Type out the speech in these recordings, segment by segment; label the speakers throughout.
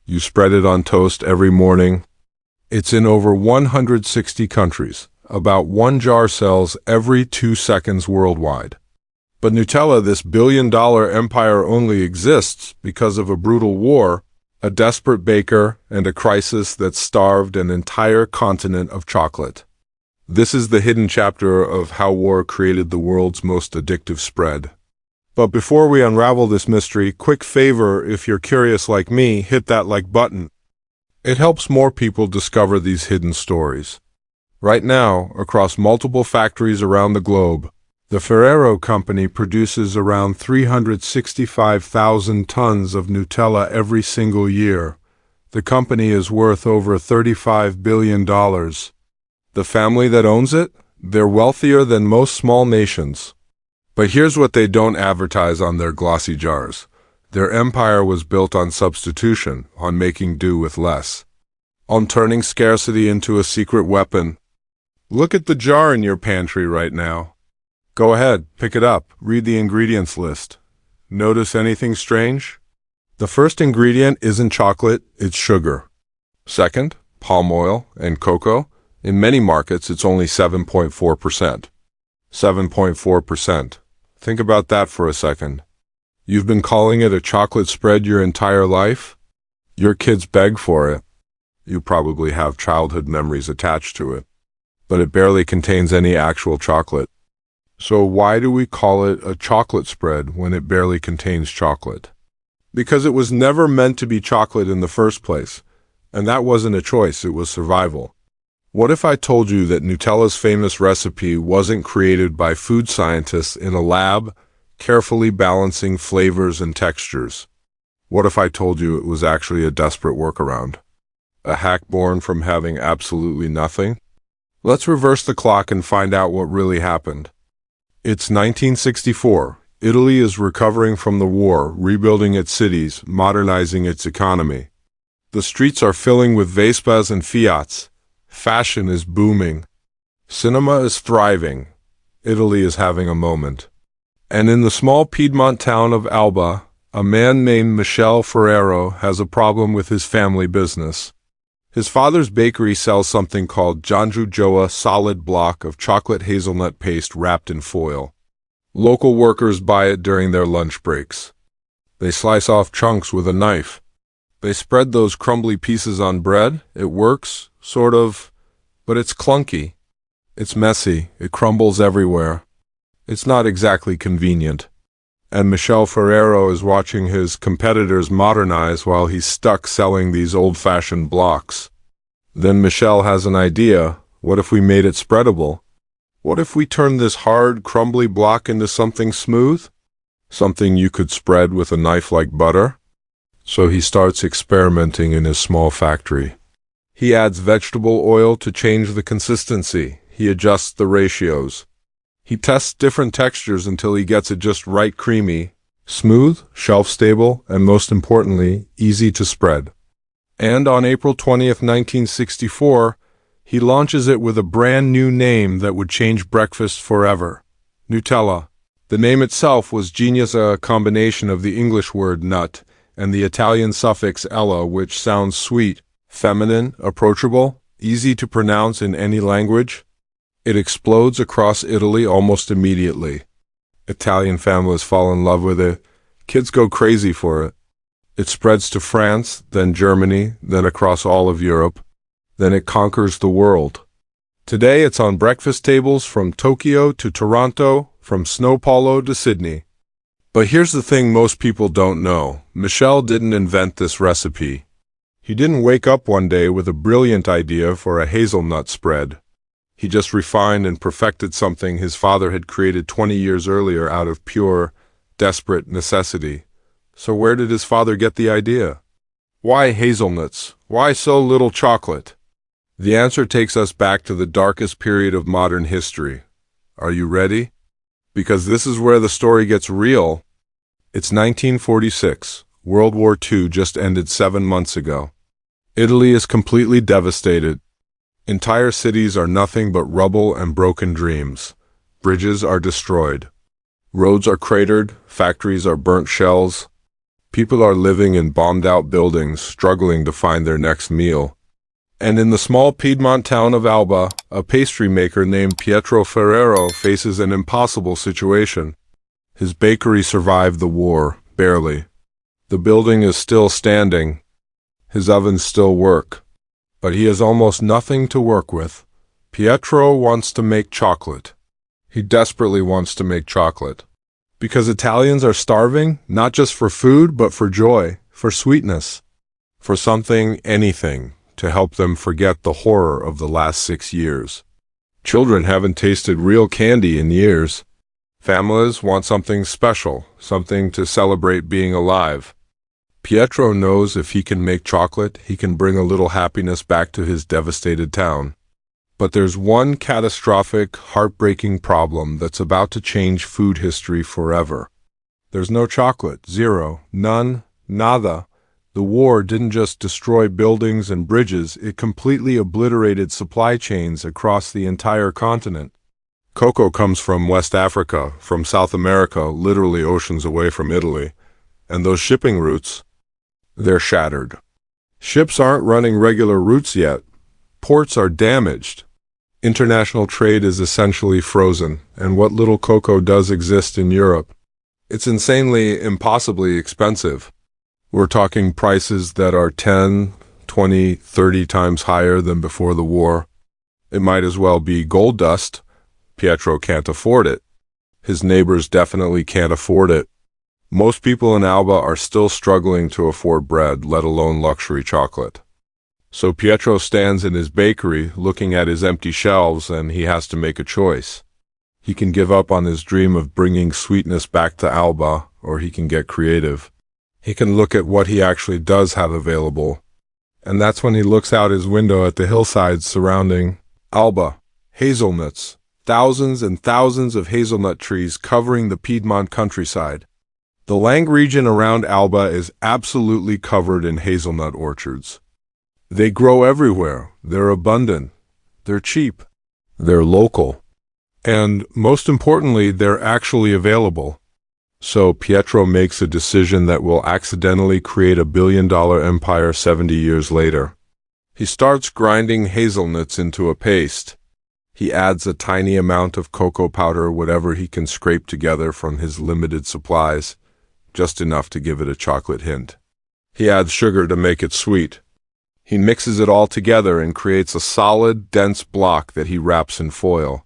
Speaker 1: You spread it on toast every morning. It's in over 160 countries. About 1 jar sells every 2 seconds worldwide. But Nutella, this billion-dollar empire, only exists because of a brutal war, a desperate baker, and a crisis that starved an entire continent of chocolate. This is the hidden chapter of how war created the world's most addictive spread. But before we unravel this mystery, quick favor, if you're curious like me, hit that like button. It helps more people discover these hidden stories. Right now, across multiple factories around the globe, the Ferrero company produces around 365,000 tons of Nutella every single year. The company is worth over $35 billion. The family that owns it? They're wealthier than most small nations. But here's what they don't advertise on their glossy jars. Their empire was built on substitution, on making do with less, on turning scarcity into a secret weapon. Look at the jar in your pantry right now. Go ahead, pick it up, read the ingredients list. Notice anything strange? The first ingredient isn't chocolate, it's sugar. Second, palm oil and cocoa. In many markets, it's only 7.4%. 7.4%. Think about that for a second. You've been calling it a chocolate spread your entire life? Your kids beg for it. You probably have childhood memories attached to it. But it barely contains any actual chocolate. So why do we call it a chocolate spread when it barely contains chocolate? Because it was never meant to be chocolate in the first place. And that wasn't a choice, it was survival. What if I told you that Nutella's famous recipe wasn't created by food scientists in a lab, carefully balancing flavors and textures? What if I told you it was actually a desperate workaround? A hack born from having absolutely nothing? Let's reverse the clock and find out what really happened. It's 1964. Italy is recovering from the war, rebuilding its cities, modernizing its economy. The streets are filling with Vespas and Fiats. Fashion is booming. Cinema is thriving. Italy is having a moment. And in the small Piedmont town of Alba, a man named Michele Ferrero has a problem with his family business. His father's bakery sells something called Giangiujoa solid block of chocolate hazelnut paste wrapped in foil. Local workers buy it during their lunch breaks. They slice off chunks with a knife. They spread those crumbly pieces on bread. It works, sort of, but it's clunky. It's messy. It crumbles everywhere. It's not exactly convenient. And Michele Ferrero is watching his competitors modernize while he's stuck selling these old-fashioned blocks. Then Michele has an idea. What if we made it spreadable? What if we turned this hard, crumbly block into something smooth? Something you could spread with a knife like butter? So he starts experimenting in his small factory. He adds vegetable oil to change the consistency. He adjusts the ratios. He tests different textures until he gets it just right, creamy, smooth, shelf-stable, and most importantly, easy to spread. And on April 20th, 1964, he launches it with a brand new name that would change breakfast forever. Nutella. The name itself was genius, a combination of the English word nut and the Italian suffix ella, which sounds sweet, feminine, approachable, easy to pronounce in any language. It explodes across Italy almost immediately. Italian families fall in love with it. Kids go crazy for it. It spreads to France, then Germany, then across all of Europe. Then it conquers the world. Today it's on breakfast tables from Tokyo to Toronto, from São Paulo to Sydney. But here's the thing most people don't know. Michele didn't invent this recipe. He didn't wake up one day with a brilliant idea for a hazelnut spread. He just refined and perfected something his father had created 20 years earlier out of pure, desperate necessity. So where did his father get the idea? Why hazelnuts? Why so little chocolate? The answer takes us back to the darkest period of modern history. Are you ready? Because this is where the story gets real. It's 1946. World War II just ended 7 months ago. Italy is completely devastated. Entire cities are nothing but rubble and broken dreams. Bridges are destroyed. Roads are cratered. Factories are burnt shells. People are living in bombed-out buildings, struggling to find their next meal. And in the small Piedmont town of Alba, a pastry maker named Pietro Ferrero faces an impossible situation. His bakery survived the war, barely. The building is still standing. His ovens still work. But he has almost nothing to work with. Pietro wants to make chocolate. He desperately wants to make chocolate. Because Italians are starving, not just for food, but for joy, for sweetness, for something, anything, to help them forget the horror of the last 6 years. Children haven't tasted real candy in years. Families want something special, something to celebrate being alive. Pietro knows if he can make chocolate, he can bring a little happiness back to his devastated town. But there's one catastrophic, heartbreaking problem that's about to change food history forever. There's no chocolate, zero, none, nada. The war didn't just destroy buildings and bridges, it completely obliterated supply chains across the entire continent. Cocoa comes from West Africa, from South America, literally oceans away from Italy. And those shipping routes, they're shattered. Ships aren't running regular routes yet. Ports are damaged. International trade is essentially frozen, and what little cocoa does exist in Europe, it's insanely, impossibly expensive. We're talking prices that are 10, 20, 30 times higher than before the war. It might as well be gold dust. Pietro can't afford it. His neighbors definitely can't afford it. Most people in Alba are still struggling to afford bread, let alone luxury chocolate. So Pietro stands in his bakery, looking at his empty shelves, and he has to make a choice. He can give up on his dream of bringing sweetness back to Alba, or he can get creative. He can look at what he actually does have available. And that's when he looks out his window at the hillsides surrounding Alba. Hazelnuts. Thousands and thousands of hazelnut trees covering the Piedmont countryside. The Lang region around Alba is absolutely covered in hazelnut orchards. They grow everywhere. They're abundant. They're cheap. They're local. And most importantly, they're actually available. So Pietro makes a decision that will accidentally create a billion-dollar empire 70 years later. He starts grinding hazelnuts into a paste. He adds a tiny amount of cocoa powder, whatever he can scrape together from his limited supplies, just enough to give it a chocolate hint. He adds sugar to make it sweet. He mixes it all together and creates a solid, dense block that he wraps in foil.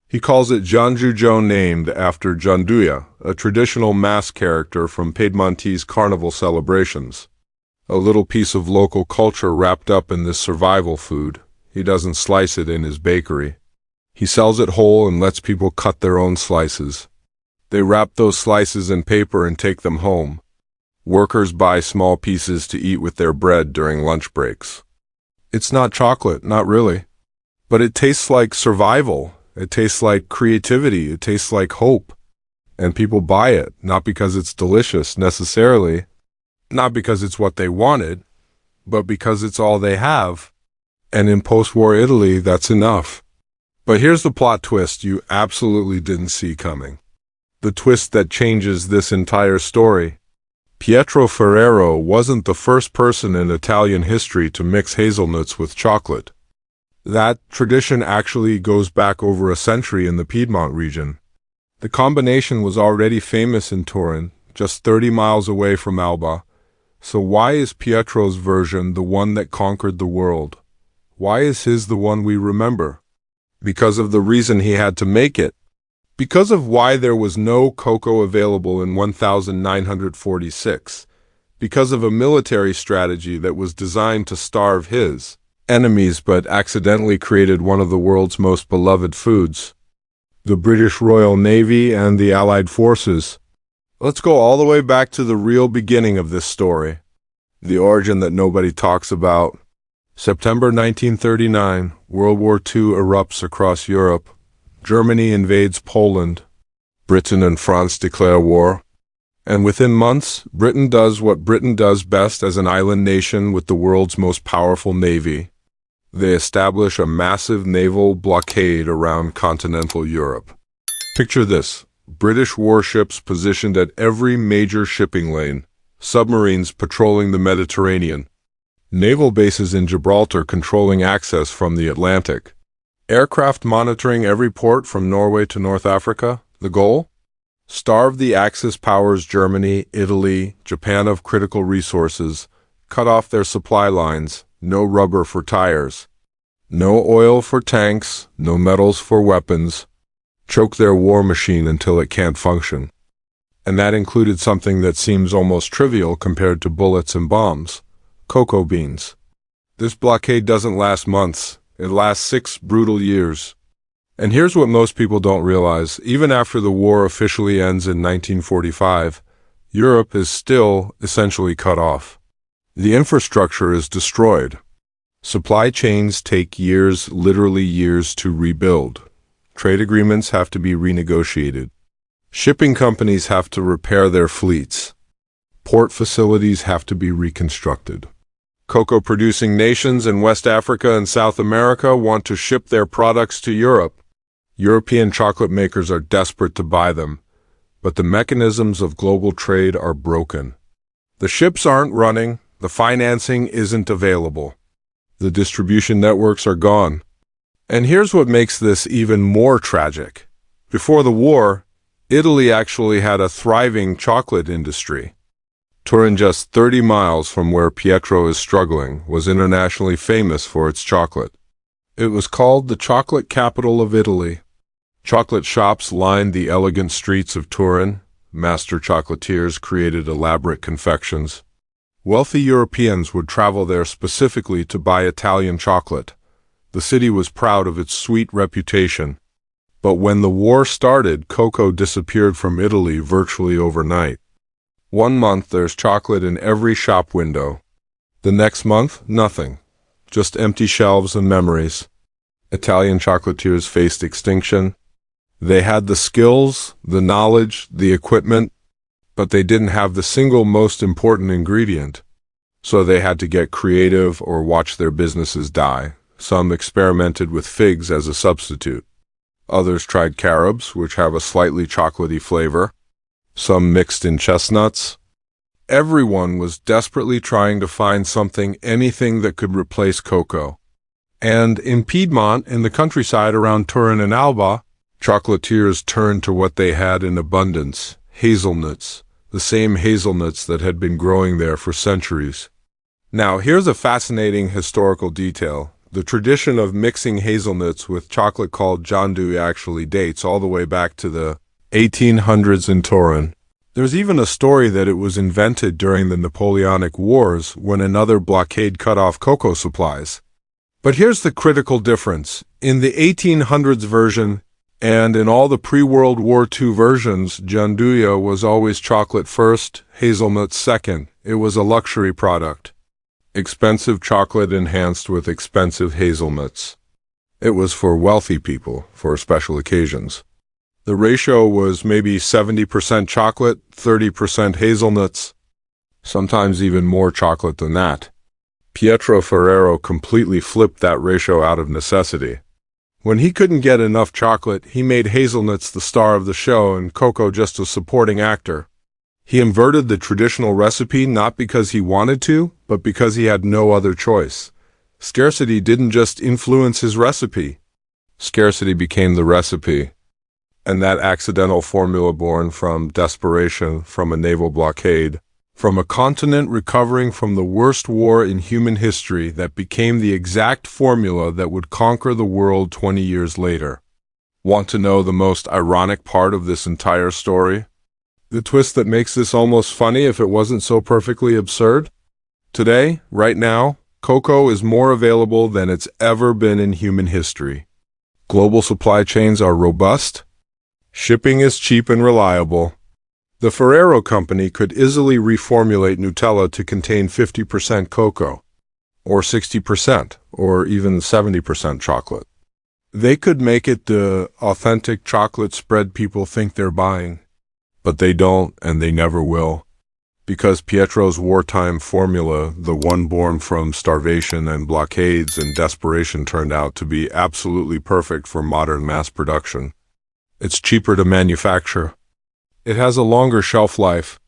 Speaker 1: He calls it Giangiugione, named after Gianduia, a traditional mask character from Piedmontese carnival celebrations. A little piece of local culture wrapped up in this survival food. He doesn't slice it in his bakery. He sells it whole and lets people cut their own slices. They wrap those slices in paper and take them home. Workers buy small pieces to eat with their bread during lunch breaks. It's not chocolate, not really. But it tastes like survival. It tastes like creativity. It tastes like hope. And people buy it, not because it's delicious necessarily, not because it's what they wanted, but because it's all they have. And in post-war Italy, that's enough. But here's the plot twist you absolutely didn't see coming. The twist that changes this entire story. Pietro Ferrero wasn't the first person in Italian history to mix hazelnuts with chocolate. That tradition actually goes back over a century in the Piedmont region. The combination was already famous in Turin, just 30 miles away from Alba. So why is Pietro's version the one that conquered the world? Why is his the one we remember? Because of the reason he had to make it. Because of why there was no cocoa available in 1946. Because of a military strategy that was designed to starve his enemies but accidentally created one of the world's most beloved foods. The British Royal Navy and the Allied forces. Let's go all the way back to the real beginning of this story. The origin that nobody talks about. September 1939, World War II erupts across Europe. Germany invades Poland. Britain and France declare war. And within months, Britain does what Britain does best as an island nation with the world's most powerful navy. They establish a massive naval blockade around continental Europe. Picture this: British warships positioned at every major shipping lane, submarines patrolling the Mediterranean, naval bases in Gibraltar controlling access from the Atlantic, aircraft monitoring every port from Norway to North Africa. The goal? Starve the Axis powers Germany, Italy, Japan of critical resources, cut off their supply lines, no rubber for tires, no oil for tanks, no metals for weapons, choke their war machine until it can't function. And that included something that seems almost trivial compared to bullets and bombs: cocoa beans. This blockade doesn't last months, it lasts 6 brutal years. And here's what most people don't realize: even after the war officially ends in 1945, Europe is still essentially cut off. The infrastructure is destroyed. Supply chains take years, literally years, to rebuild. Trade agreements have to be renegotiated. Shipping companies have to repair their fleets. Port facilities have to be reconstructed. Cocoa-producing nations in West Africa and South America want to ship their products to Europe. European chocolate makers are desperate to buy them, but the mechanisms of global trade are broken. The ships aren't running, the financing isn't available. The distribution networks are gone. And here's what makes this even more tragic. Before the war, Italy actually had a thriving chocolate industry. Turin, just 30 miles from where Pietro is struggling, was internationally famous for its chocolate. It was called the chocolate capital of Italy. Chocolate shops lined the elegant streets of Turin. Master chocolatiers created elaborate confections. Wealthy Europeans would travel there specifically to buy Italian chocolate. The city was proud of its sweet reputation. But when the war started, cocoa disappeared from Italy virtually overnight. One month there's chocolate in every shop window. The next month, nothing. Just empty shelves and memories. Italian chocolatiers faced extinction. They had the skills, the knowledge, the equipment, but they didn't have the single most important ingredient. So they had to get creative or watch their businesses die. Some experimented with figs as a substitute. Others tried carobs, which have a slightly chocolatey flavor. Some mixed in chestnuts. Everyone was desperately trying to find something, anything that could replace cocoa. And in Piedmont, in the countryside around Turin and Alba, chocolatiers turned to what they had in abundance: hazelnuts, the same hazelnuts that had been growing there for centuries. Now, here's a fascinating historical detail. The tradition of mixing hazelnuts with chocolate called gianduja actually dates all the way back to the 1800s in Turin. There's even a story that it was invented during the Napoleonic Wars when another blockade cut off cocoa supplies. But here's the critical difference. In the 1800s version, and in all the pre-World War II versions, gianduja was always chocolate first, hazelnuts second. It was a luxury product. Expensive chocolate enhanced with expensive hazelnuts. It was for wealthy people, for special occasions. The ratio was maybe 70% chocolate, 30% hazelnuts, sometimes even more chocolate than that. Pietro Ferrero completely flipped that ratio out of necessity. When he couldn't get enough chocolate, he made hazelnuts the star of the show and cocoa just a supporting actor. He inverted the traditional recipe not because he wanted to, but because he had no other choice. Scarcity didn't just influence his recipe. Scarcity became the recipe. And that accidental formula, born from desperation, from a naval blockade, from a continent recovering from the worst war in human history, that became the exact formula that would conquer the world 20 years later. Want to know the most ironic part of this entire story? The twist that makes this almost funny if it wasn't so perfectly absurd? Today, right now, cocoa is more available than it's ever been in human history. Global supply chains are robust. Shipping is cheap and reliable. The Ferrero company could easily reformulate Nutella to contain 50% cocoa, or 60%, or even 70% chocolate. They could make it the authentic chocolate spread people think they're buying. But they don't, and they never will. Because Pietro's wartime formula, the one born from starvation and blockades and desperation, turned out to be absolutely perfect for modern mass production. It's cheaper to manufacture. It has a longer shelf life.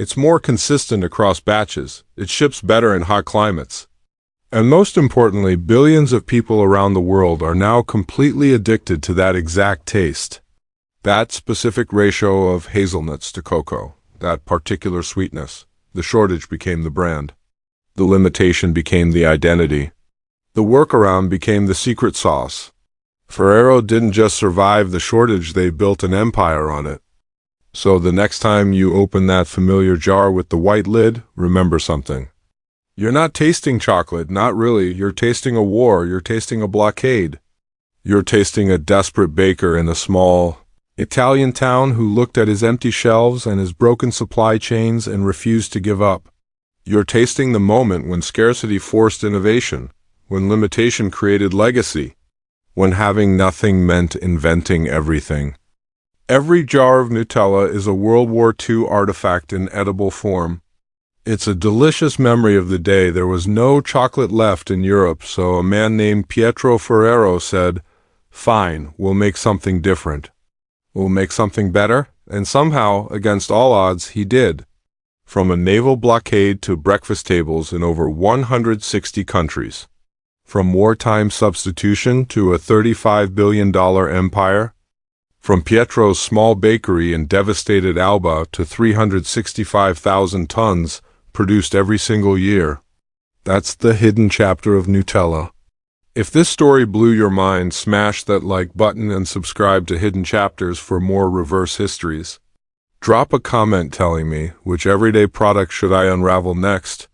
Speaker 1: It's more consistent across batches. It ships better in hot climates. And most importantly, billions of people around the world are now completely addicted to that exact taste. That specific ratio of hazelnuts to cocoa, that particular sweetness. The shortage became the brand. The limitation became the identity. The workaround became the secret sauce. Ferrero didn't just survive the shortage, they built an empire on it. So the next time you open that familiar jar with the white lid, remember something. You're not tasting chocolate, not really. You're tasting a war, you're tasting a blockade. You're tasting a desperate baker in a small Italian town who looked at his empty shelves and his broken supply chains and refused to give up. You're tasting the moment when scarcity forced innovation, when limitation created legacy, when having nothing meant inventing everything. Every jar of Nutella is a World War II artifact in edible form. It's a delicious memory of the day there was no chocolate left in Europe, so a man named Pietro Ferrero said, "Fine, we'll make something different. We'll make something better," and somehow, against all odds, he did. From a naval blockade to breakfast tables in over 160 countries. From wartime substitution to a $35 billion empire. From Pietro's small bakery in devastated Alba to 365,000 tons produced every single year. That's the hidden chapter of Nutella. If this story blew your mind, smash that like button and subscribe to Hidden Chapters for more reverse histories. Drop a comment telling me, which everyday product should I unravel next?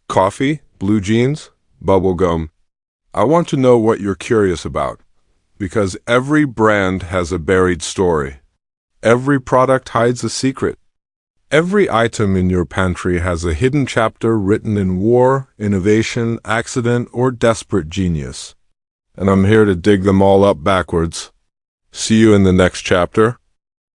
Speaker 1: Coffee? Blue jeans? Bubblegum? I want to know what you're curious about, because every brand has a buried story. Every product hides a secret. Every item in your pantry has a hidden chapter written in war, innovation, accident, or desperate genius. And I'm here to dig them all up backwards. See you in the next chapter.